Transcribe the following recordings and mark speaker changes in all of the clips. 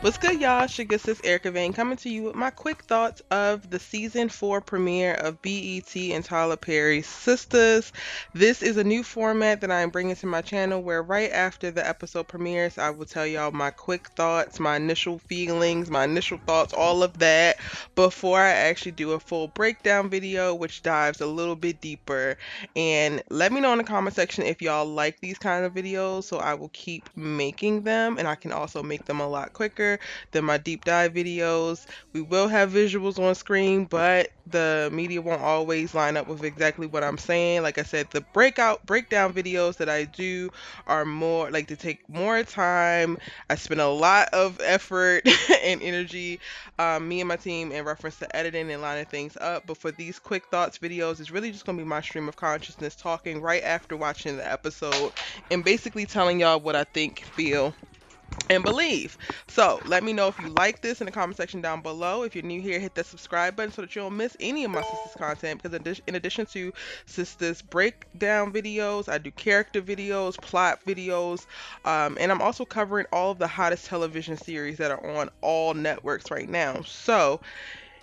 Speaker 1: What's good, y'all? It's your good sis Erica Vane coming to you with my quick thoughts of the season 4 premiere of BET and Tyler Perry's Sistas. This is a new format that I am bringing to my channel where right after the episode premieres, I will tell y'all my quick thoughts, my initial feelings, my initial thoughts, all of that before I actually do a full breakdown video, which dives a little bit deeper. And let me know in the comment section if y'all like these kind of videos so I will keep making them, and I can also make them a lot quicker than my deep dive videos. We will have visuals on screen, but the media won't always line up with exactly what I'm saying. Like I said, the breakdown videos that I do are more like to take more time. I spend a lot of effort and energy, me and my team, in reference to editing and lining things up. But for these quick thoughts videos, it's really just gonna be my stream of consciousness talking right after watching the episode and basically telling y'all what I think, feel, and believe. So let me know if you like this in the comment section down below. If you're new here, hit that subscribe button so that you don't miss any of my Sistas content, because in addition to Sistas breakdown videos, I do character videos, plot videos, and I'm also covering all of the hottest television series that are on all networks right now. So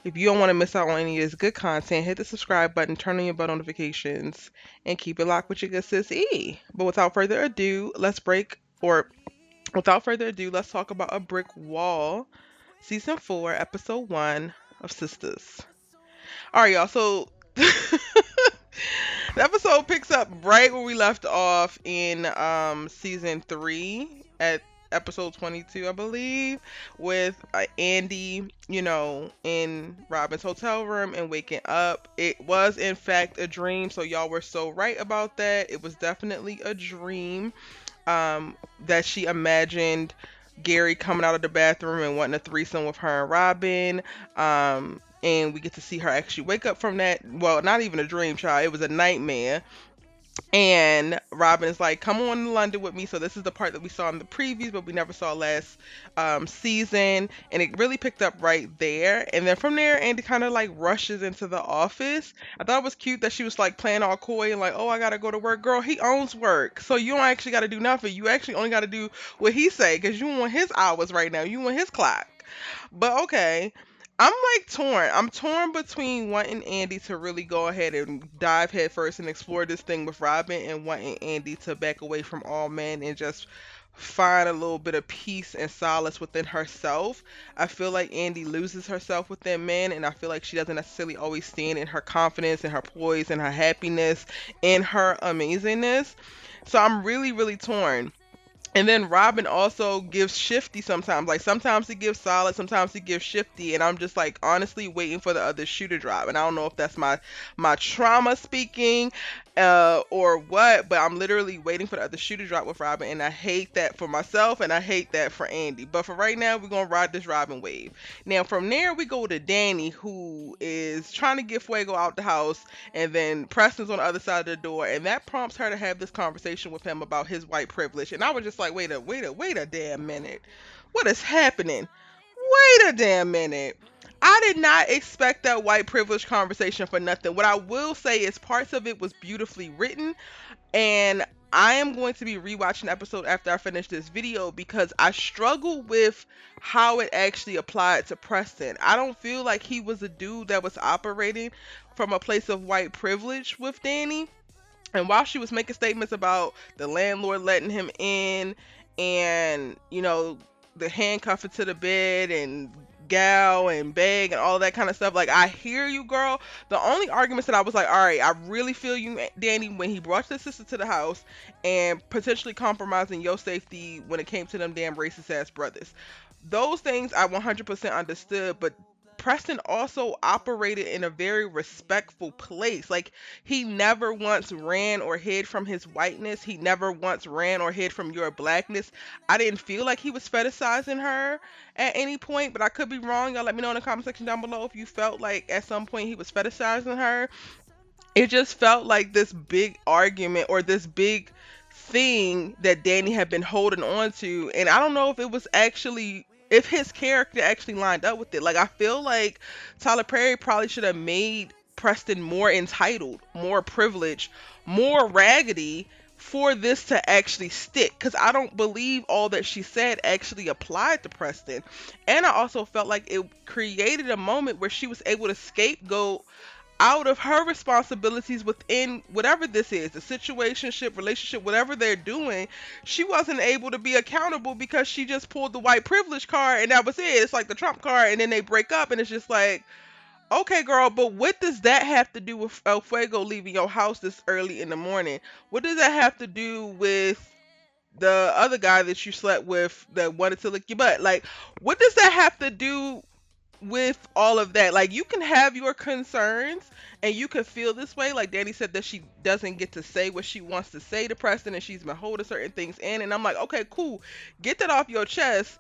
Speaker 1: if you don't want to miss out on any of this good content, hit the subscribe button, turn on your bell notifications, and keep it locked with your good sis E. But without further ado, let's talk about A Brick Wall, Season 4, Episode 1 of Sistas. Alright, y'all, so the episode picks up right where we left off in Season 3 at episode 22, I believe, with Andi, in Robin's hotel room and waking up. It was, in fact, a dream, so y'all were so right about that. It was definitely a dream, that she imagined Gary coming out of the bathroom and wanting a threesome with her and Robin. And we get to see her actually wake up from that. Well, not even a dream, child. It was a nightmare. And Robin is like, come on to London with me. So this is the part that we saw in the previews, but we never saw last season. And it really picked up right there. And then from there, Andy kind of like rushes into the office. I thought it was cute that she was like playing all coy and like, oh, I got to go to work. Girl, he owns work. So you don't actually got to do nothing. You actually only got to do what he say, because you want his hours right now. You want his clock. But okay. I'm like torn. I'm torn between wanting Andy to really go ahead and dive headfirst and explore this thing with Robin, and wanting Andy to back away from all men and just find a little bit of peace and solace within herself. I feel like Andy loses herself within men, and I feel like she doesn't necessarily always stand in her confidence and her poise and her happiness and her amazingness. So I'm really, really torn. And then Robin also gives shifty sometimes. Like sometimes he gives solid, sometimes he gives shifty, and I'm just like honestly waiting for the other shoe to drop. And I don't know if that's my trauma speaking, or what, but I'm literally waiting for the other shoe to drop with Robin, and I hate that for myself and I hate that for Andy. But for right now, we're gonna ride this Robin wave. Now from there we go to Danny, who is trying to get Fuego out the house, and then Preston's on the other side of the door, and that prompts her to have this conversation with him about his white privilege. And I was just like, wait a damn minute. What is happening? Wait a damn minute. I did not expect that white privilege conversation for nothing. What I will say is parts of it was beautifully written, and I am going to be rewatching the episode after I finish this video because I struggle with how it actually applied to Preston. I don't feel like he was a dude that was operating from a place of white privilege with Danny. And while she was making statements about the landlord letting him in, and the handcuffing to the bed and gal and beg and all that kind of stuff, like, I hear you, girl. The only arguments that I was like, all right, I really feel you, Danny, when he brought the sister to the house and potentially compromising your safety when it came to them damn racist ass brothers. Those things I 100% understood, but Preston also operated in a very respectful place. Like, he never once ran or hid from his whiteness. He never once ran or hid from your blackness. I didn't feel like he was fetishizing her at any point, but I could be wrong. Y'all let me know in the comment section down below if you felt like at some point he was fetishizing her. It just felt like this big argument or this big thing that Danny had been holding on to, and I don't know if it was actually, if his character actually lined up with it. Like, I feel like Tyler Perry probably should have made Preston more entitled, more privileged, more raggedy for this to actually stick, because I don't believe all that she said actually applied to Preston. And I also felt like it created a moment where she was able to scapegoat out of her responsibilities within whatever this is, the situationship, relationship, whatever they're doing. She wasn't able to be accountable because she just pulled the white privilege card and that was it. It's like the Trump card, and then they break up, and it's just like, okay, girl, but what does that have to do with El Fuego leaving your house this early in the morning? What does that have to do with the other guy that you slept with that wanted to lick your butt? Like, what does that have to do with all of that? Like, you can have your concerns and you can feel this way. Like Danny said, that she doesn't get to say what she wants to say to Preston, and she's been holding certain things in. And I'm like, okay, cool, get that off your chest,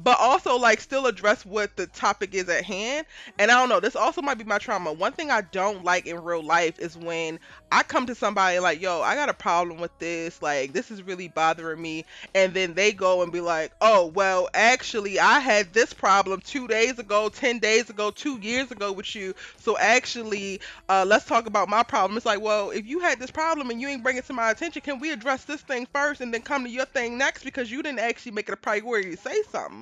Speaker 1: but also like still address what the topic is at hand. And I don't know, this also might be my trauma. One thing I don't like in real life is when I come to somebody like, yo, I got a problem with this, like this is really bothering me, and then they go and be like, oh well, actually I had this problem 2 days ago, 10 days ago, 2 years ago with you, so actually let's talk about my problem. It's like, well, if you had this problem and you ain't bring it to my attention, can we address this thing first and then come to your thing next, because you didn't actually make it a priority to say something.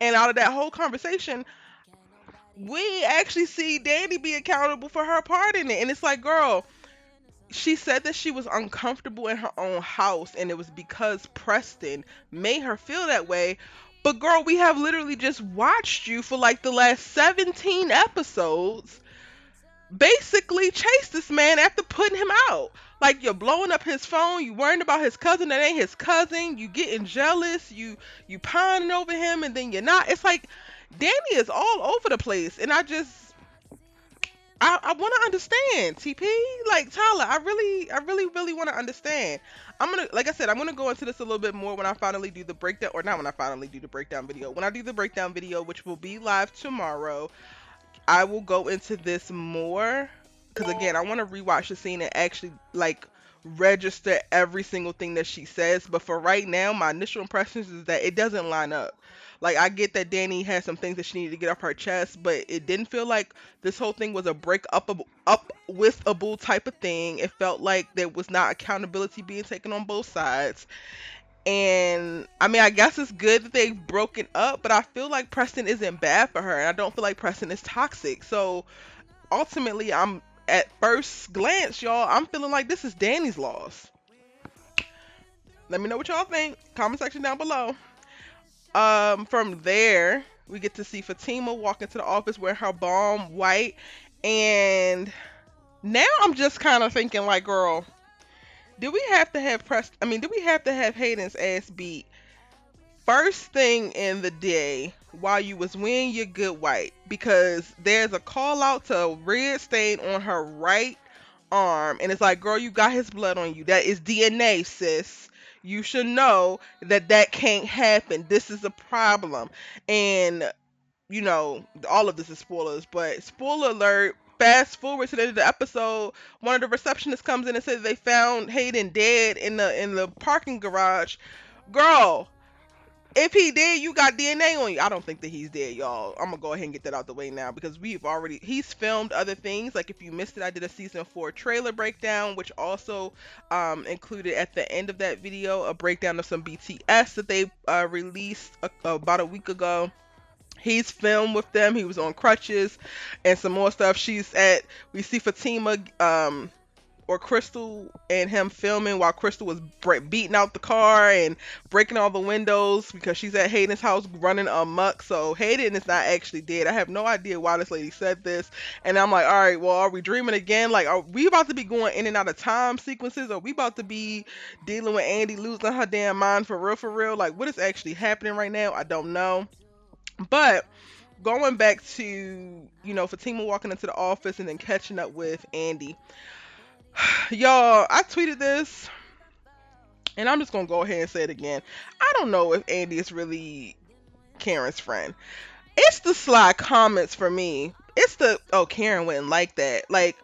Speaker 1: And out of that whole conversation, we actually see Danny be accountable for her part in it. And it's like, girl, she said that she was uncomfortable in her own house, and it was because Preston made her feel that way. But girl, we have literally just watched you for like the last 17 episodes basically chase this man after putting him out. Like, you're blowing up his phone, you worrying about his cousin that ain't his cousin, you getting jealous, you pining over him, and then you're not. It's like Danny is all over the place, and I want to understand, TP. Like, Tyler, I really want to understand. I'm gonna, like I said, I'm gonna go into this a little bit more when I finally do the breakdown, or not when I finally do the breakdown video. When I do the breakdown video, which will be live tomorrow, I will go into this more, because again, I want to rewatch the scene and actually like register every single thing that she says. But for right now, my initial impressions is that it doesn't line up. Like, I get that Danny has some things that she needed to get off her chest, but it didn't feel like this whole thing was a break up with a bull type of thing. It felt like there was not accountability being taken on both sides. And I mean, I guess it's good that they've broken up, but I feel like Preston isn't bad for her, and I don't feel like Preston is toxic. So ultimately, I'm, at first glance, y'all, I'm feeling like this is Danny's loss. Let me know what y'all think. Comment section down below. From there, we get to see Fatima walk into the office wearing her bomb white, and now I'm just kind of thinking like, girl, did we have to have did we have to have Hayden's ass beat first thing in the day while you was wearing your good white? Because there's a call out to a red stain on her right arm, and it's like, girl, you got his blood on you. That is DNA, sis. You should know that that can't happen. This is a problem. And you know, all of this is spoilers, but spoiler alert, fast forward to the end of the episode, one of the receptionists comes in and says they found Hayden dead in the parking garage. Girl, if he did, you got DNA on you. I don't think that he's dead, y'all. I'm gonna go ahead and get that out the way now, because he's filmed other things. Like, if you missed it, I did a season 4 trailer breakdown, which also included at the end of that video a breakdown of some BTS that they released about a week ago. He's filmed with them. He was on crutches and some more stuff. We see Fatima or Crystal and him filming while Crystal was beating out the car and breaking all the windows, because she's at Hayden's house running amok. So Hayden is not actually dead. I have no idea why this lady said this. And I'm like, all right, well, are we dreaming again? Like, are we about to be going in and out of time sequences? Are we about to be dealing with Andi losing her damn mind for real, for real? Like, what is actually happening right now? I don't know. But going back to, Fatima walking into the office and then catching up with Andi. Y'all, I tweeted this, and I'm just going to go ahead and say it again. I don't know if Andi is really Karen's friend. It's the sly comments for me. It's the, oh, Karen wouldn't like that. Like,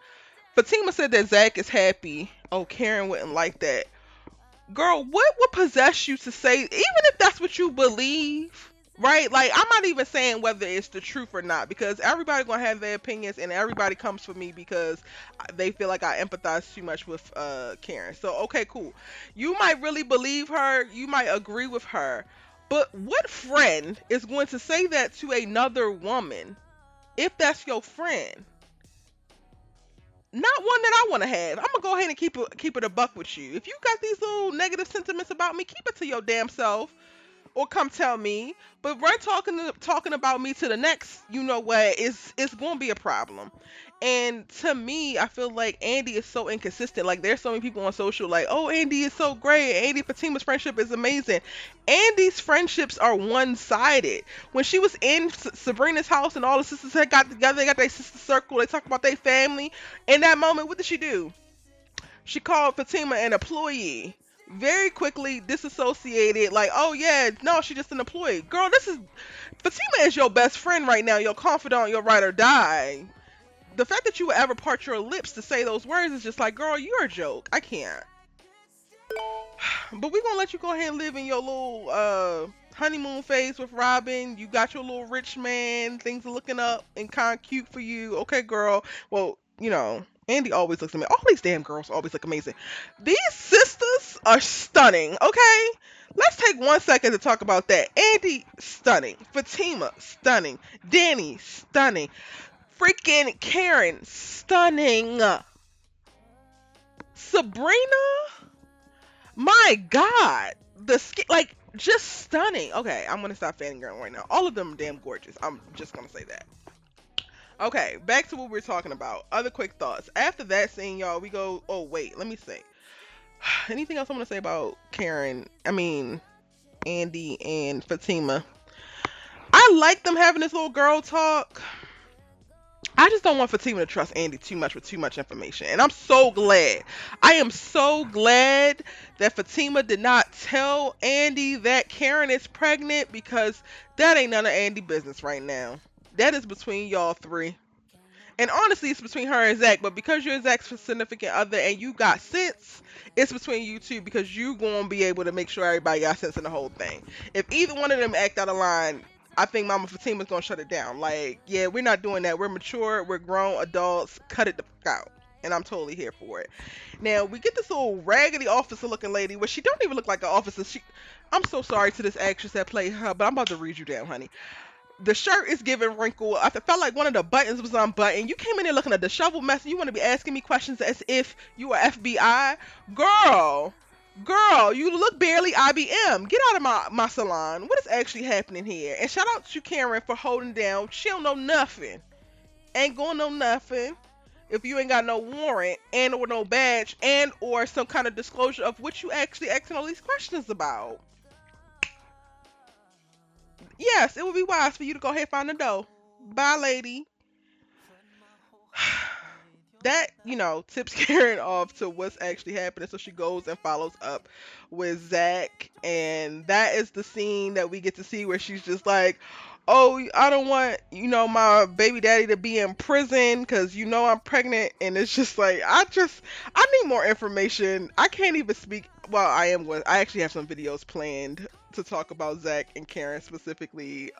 Speaker 1: Fatima said that Zach is happy. Oh, Karen wouldn't like that. Girl, what would possess you to say, even if that's what you believe, Right? Like, I'm not even saying whether it's the truth or not, because everybody gonna have their opinions, and everybody comes for me because they feel like I empathize too much with Karen. So okay, cool. You might really believe her, you might agree with her, but what friend is going to say that to another woman if that's your friend? Not one that I want to have. I'm gonna go ahead and keep it a buck with you. If you got these little negative sentiments about me, keep it to your damn self, or come tell me. But run talking about me to the next, you know what, is it's gonna be a problem. And to me, I feel like Andi is so inconsistent. Like, there's so many people on social like, oh, Andi is so great. Andi Fatima's friendship is amazing. Andi's friendships are one-sided. When she was in Sabrina's house and all the sisters had got together, they got their sister circle, they talk about their family. In that moment, what did she do? She called Fatima an employee. Very quickly disassociated, like, oh yeah, no, she's just an employee. Girl, this is Fatima is your best friend right now, your confidant, your ride or die. The fact that you would ever part your lips to say those words is just like, girl, you're a joke. I can't. But we're gonna let you go ahead and live in your little honeymoon phase with Robin. You got your little rich man, things are looking up and kind of cute for you. Okay, girl. Well, Andi always looks amazing. All these damn girls always look amazing. These sisters are stunning, okay? Let's take 1 second to talk about that. Andi, stunning. Fatima, stunning. Danny, stunning. Freaking Karen, stunning. Sabrina, my God, the skin, like, just stunning. Okay, I'm gonna stop fanning girl right now. All of them damn gorgeous. I'm just gonna say that. Okay, back to what we were talking about. Other quick thoughts. After that scene, y'all, we go. Oh wait, let me say. Anything else I want to say about Karen? I mean, Andi and Fatima. I like them having this little girl talk. I just don't want Fatima to trust Andi too much with too much information. And I'm so glad. I am so glad that Fatima did not tell Andi that Karen is pregnant, because that ain't none of Andi business right now. That is between y'all three. And honestly, it's between her and Zach. But because you're Zach's significant other and you got sense, it's between you two, because you going to be able to make sure everybody got sense in the whole thing. If either one of them act out of line, I think Mama Fatima's gonna shut it down. Like, yeah, we're not doing that. We're mature, we're grown adults. Cut it the fuck out. And I'm totally here for it. Now we get this little raggedy officer looking lady, where she don't even look like an officer. I'm so sorry to this actress that played her, but I'm about to read you down, honey. The shirt is giving wrinkle. I felt like one of the buttons was unbuttoned. You came in there looking at the shovel mess. You want to be asking me questions as if you were FBI, girl. Girl, you look barely IBM. Get out of my salon. What is actually happening here? And shout out to Karen for holding down. She don't know nothing. Ain't gonna know nothing if you ain't got no warrant and or no badge and or some kind of disclosure of what you actually asking all these questions about. Yes, it would be wise for you to go ahead and find the dough. Bye, lady. That, tips Karen off to what's actually happening. So she goes and follows up with Zach. And that is the scene that we get to see where she's just like, oh, I don't want, my baby daddy to be in prison because, I'm pregnant. And it's just like, I need more information. I can't even speak. Well, I actually have some videos planned to talk about Zach and Karen specifically.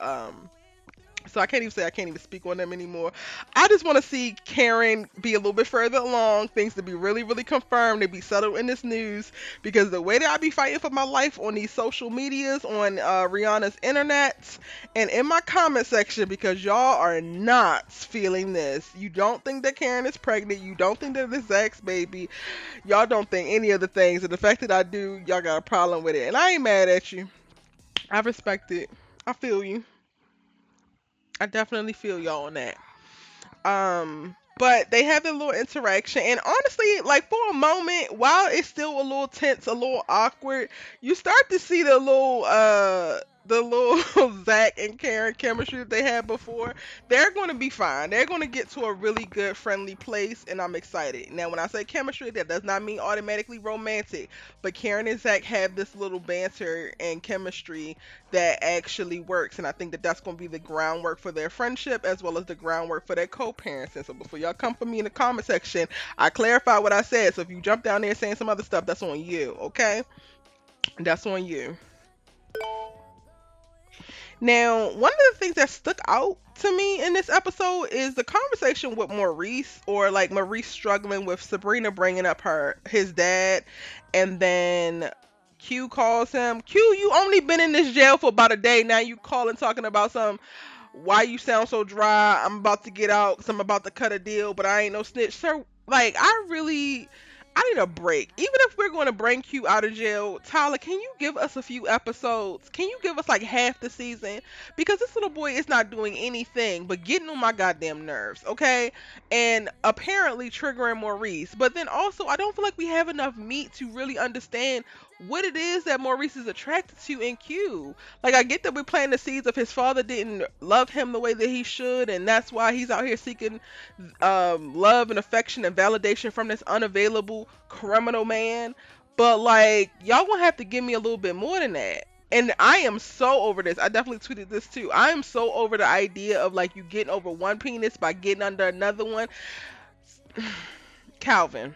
Speaker 1: So I can't even speak on them anymore. I just want to see Karen be a little bit further along, things to be really, really confirmed, to be settled in this news, because the way that I be fighting for my life on these social medias, on Rihanna's internet, and in my comment section, because y'all are not feeling this. You don't think that Karen is pregnant. You don't think that it's Zach's baby. Y'all don't think any of the things. And the fact that I do, y'all got a problem with it. And I ain't mad at you. I respect it. I feel you. I definitely feel y'all on that. But they have a little interaction, and honestly, like, for a moment, while it's still a little tense, a little awkward, you start to see the little Zach and Karen chemistry that they had before. They're going to be fine. They're going to get to a really good, friendly place, and I'm excited. Now, when I say chemistry, that does not mean automatically romantic, but Karen and Zach have this little banter and chemistry that actually works, and I think that that's going to be the groundwork for their friendship, as well as the groundwork for their co-parenting. So before y'all come for me in the comment section, I clarify what I said. So if you jump down there saying some other stuff, that's on you, okay? That's on you. Now, one of the things that stuck out to me in this episode is the conversation with Maurice, or like Maurice struggling with Sabrina bringing up his dad, and then Q calls him. Q, you only been in this jail for about a day. Now you calling talking about some. Why you sound so dry? I'm about to get out because I'm about to cut a deal, but I ain't no snitch, sir. Like I need a break. Even if we're going to bring Q out of jail, Tyler, can you give us a few episodes? Can you give us like half the season? Because this little boy is not doing anything but getting on my goddamn nerves, okay? And apparently triggering Maurice. But then also, I don't feel like we have enough meat to really understand what it is that Maurice is attracted to in Q. Like, I get that we're planting the seeds of his father didn't love him the way that he should, and that's why he's out here seeking love and affection and validation from this unavailable criminal man. But like, y'all gonna have to give me a little bit more than that. And I am so over this. I definitely tweeted this too. I am so over the idea of like you getting over one penis by getting under another one. Calvin,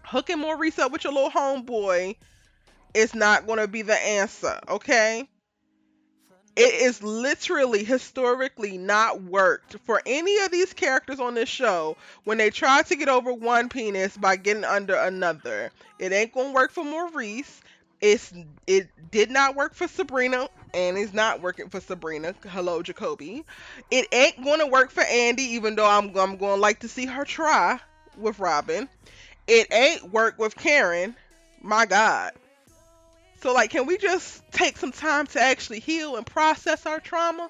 Speaker 1: hooking Maurice up with your little homeboy is not gonna be the answer, okay? It is literally historically not worked for any of these characters on this show when they try to get over one penis by getting under another. It ain't gonna work for Maurice. It did not work for Sabrina, and it's not working for Sabrina. Hello, Jacoby. It ain't gonna work for Andi, even though I'm gonna like to see her try with Robin. It ain't work with Karen. My God. So, like, can we just take some time to actually heal and process our trauma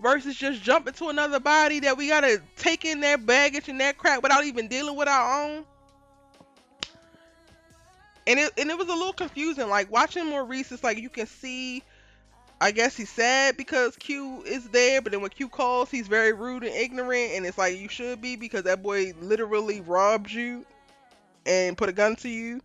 Speaker 1: versus just jump into another body that we gotta take in their baggage and their crap without even dealing with our own? And it was a little confusing. Like, watching Maurice, it's like you can see, I guess he's sad because Q is there, but then when Q calls, he's very rude and ignorant, and it's like you should be because that boy literally robbed you and put a gun to you.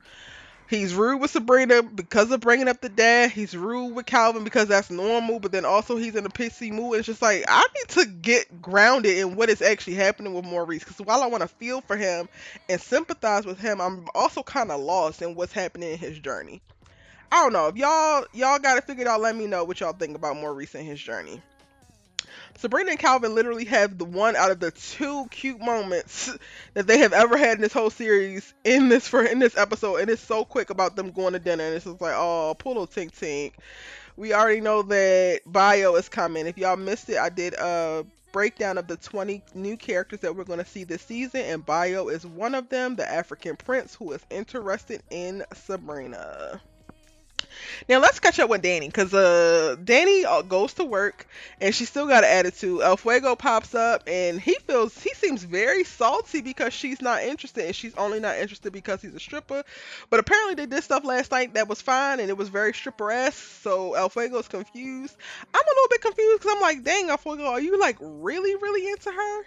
Speaker 1: He's rude with Sabrina because of bringing up the dad. He's rude with Calvin because that's normal, but then also he's in a pissy mood. It's just like, I need to get grounded in what is actually happening with Maurice. Because while I want to feel for him and sympathize with him, I'm also kind of lost in what's happening in his journey. I don't know. If y'all got it figured out, let me know what y'all think about Maurice and his journey. Sabrina and Calvin literally have the one out of the two cute moments that they have ever had in this whole series in this episode, and it's so quick about them going to dinner, and it's just like, oh, poor little Tink Tink. We already know that Bio is coming. If y'all missed it, I did a breakdown of the 20 new characters that we're going to see this season, and Bio is one of them, the African prince who is interested in Sabrina. Now let's catch up with Danny, because Danny goes to work and she still got an attitude. El Fuego pops up and he seems very salty because she's not interested, and she's only not interested because he's a stripper. But apparently they did stuff last night that was fine and it was very stripper-esque, so El Fuego's confused. I'm a little bit confused because I'm like, dang, El Fuego, are you like really, really into her?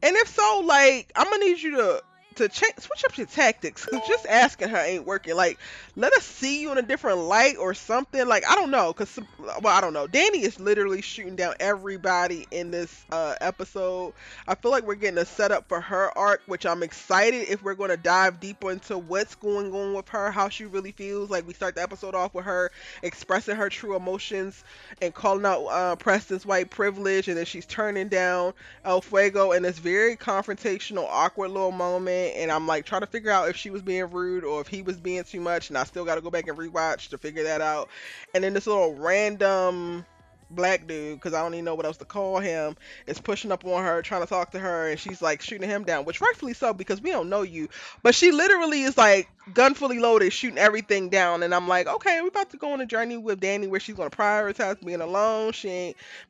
Speaker 1: And if so, like, I'm gonna need you to switch up your tactics, because just asking her ain't working. Like, let us see you in a different light or something. Like, I don't know, because, well, I don't know. Danny is literally shooting down everybody in this episode. I feel like we're getting a setup for her arc, which I'm excited if we're going to dive deeper into what's going on with her, how she really feels. Like, we start the episode off with her expressing her true emotions and calling out Preston's white privilege, and then she's turning down El Fuego in this very confrontational, awkward little moment. And I'm like trying to figure out if she was being rude or if he was being too much, and I still got to go back and rewatch to figure that out. And then this little random black dude, because I don't even know what else to call him, is pushing up on her, trying to talk to her, and she's like shooting him down, which rightfully so, because we don't know you. But she literally is like gun fully loaded, shooting everything down. And I'm like, okay, we're about to go on a journey with Danny where she's going to prioritize being alone.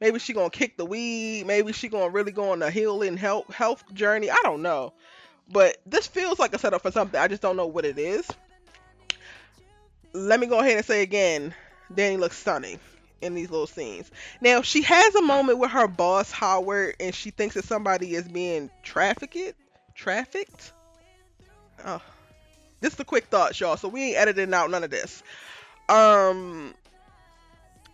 Speaker 1: Maybe she going to kick the weed, maybe she going to really go on a healing health journey. I don't know. But this feels like a setup for something. I just don't know what it is. Let me go ahead and say again, Danny looks stunning in these little scenes. Now, she has a moment with her boss, Howard, and she thinks that somebody is being trafficked? Oh, this is the quick thoughts, y'all. So we ain't editing out none of this. And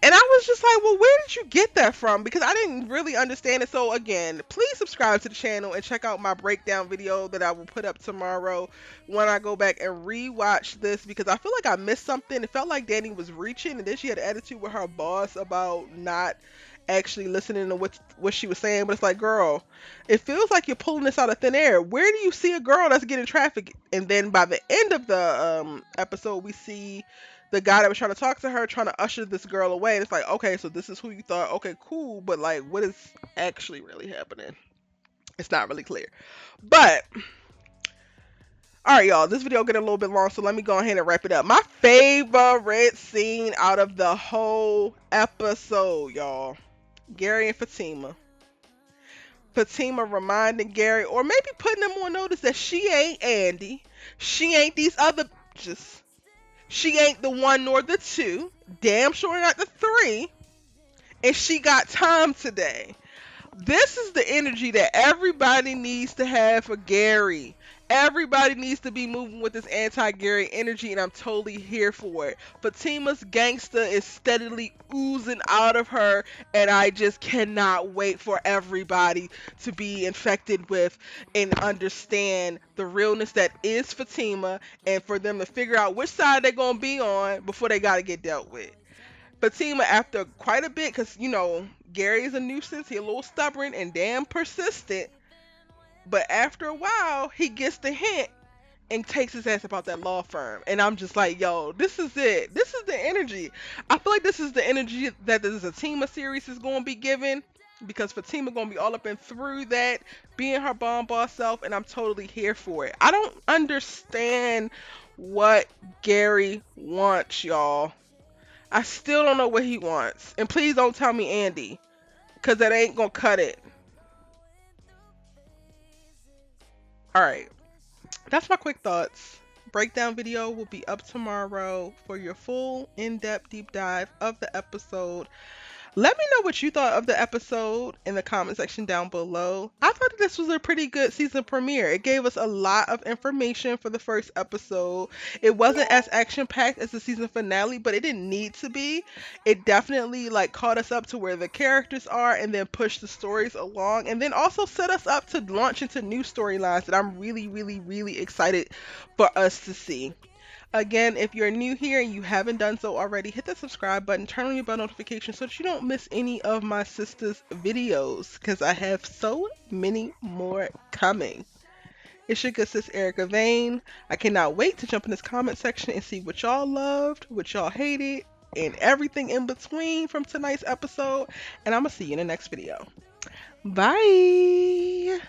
Speaker 1: And I was just like, well, where did you get that from? Because I didn't really understand it. So again, please subscribe to the channel and check out my breakdown video that I will put up tomorrow when I go back and rewatch this, because I feel like I missed something. It felt like Danny was reaching, and then she had an attitude with her boss about not actually listening to what she was saying. But it's like, girl, it feels like you're pulling this out of thin air. Where do you see a girl that's getting trafficked? And then by the end of the episode, we see the guy that was trying to talk to her trying to usher this girl away. And it's like, okay, so this is who you thought. Okay, cool. But like, what is actually really happening? It's not really clear. But all right, y'all, this video getting a little bit long, so let me go ahead and wrap it up. My favorite scene out of the whole episode, y'all. Gary and Fatima. Fatima reminding Gary, or maybe putting him on notice, that she ain't Andi. She ain't these other bitches. She ain't the one nor the two. Damn sure not the three. And she got time today. This is the energy that everybody needs to have for Gary. Everybody needs to be moving with this anti-Gary energy, and I'm totally here for it. Fatima's gangster is steadily oozing out of her, and I just cannot wait for everybody to be infected with and understand the realness that is Fatima, and for them to figure out which side they're going to be on before they got to get dealt with. Fatima, after quite a bit, because, you know, Gary is a nuisance, he's a little stubborn and damn persistent, but after a while, he gets the hint and takes his ass about that law firm. And I'm just like, yo, this is it. This is the energy. I feel like this is the energy that this Fatima series is going to be given, because Fatima going to be all up and through that, being her bomb boss self, and I'm totally here for it. I don't understand what Gary wants, y'all. I still don't know what he wants. And please don't tell me Andi, because that ain't going to cut it. Alright. That's my quick thoughts. Breakdown video will be up tomorrow for your full in-depth deep dive of the episode. Let me know what you thought of the episode in the comment section down below. I thought that this was a pretty good season premiere. It gave us a lot of information for the first episode. It wasn't as action-packed as the season finale, but it didn't need to be. It definitely like caught us up to where the characters are, and then pushed the stories along, and then also set us up to launch into new storylines that I'm really, really, really excited for us to see. Again, if you're new here and you haven't done so already, hit that subscribe button, turn on your bell notifications so that you don't miss any of my sisters' videos, because I have so many more coming. It's your good sis Erica Vane. I cannot wait to jump in this comment section and see what y'all loved, what y'all hated, and everything in between from tonight's episode. And I'm going to see you in the next video. Bye!